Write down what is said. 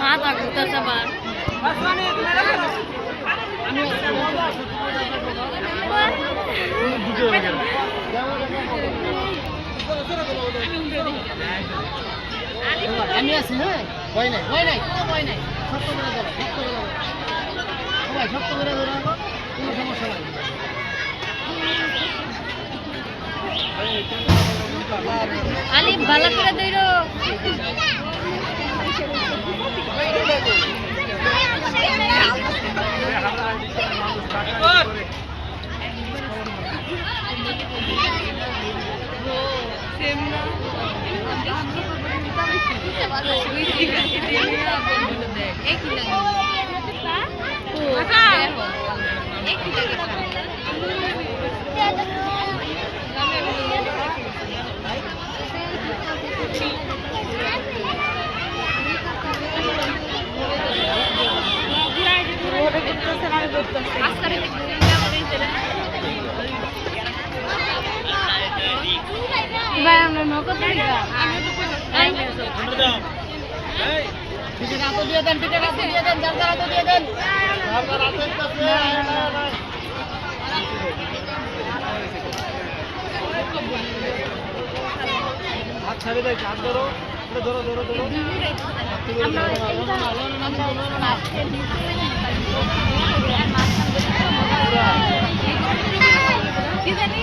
মাথা ঘুরতেছে আবার আমি আছি হ্যাঁ ভয় নাই ভয় নাই কোনো ভয় নাই শক্ত করে ধরো সবাই শক্ত করে ধরো কোনো সমস্যা নাই আলি ভালো করে দইরো দিয়ে দেন পিঠে রাতে দিয়ে দেন জানলা রাতে দিয়ে দেন আচ্ছা রে ভাই কাজ ধরো ধরো ধরো ধরো কি জানি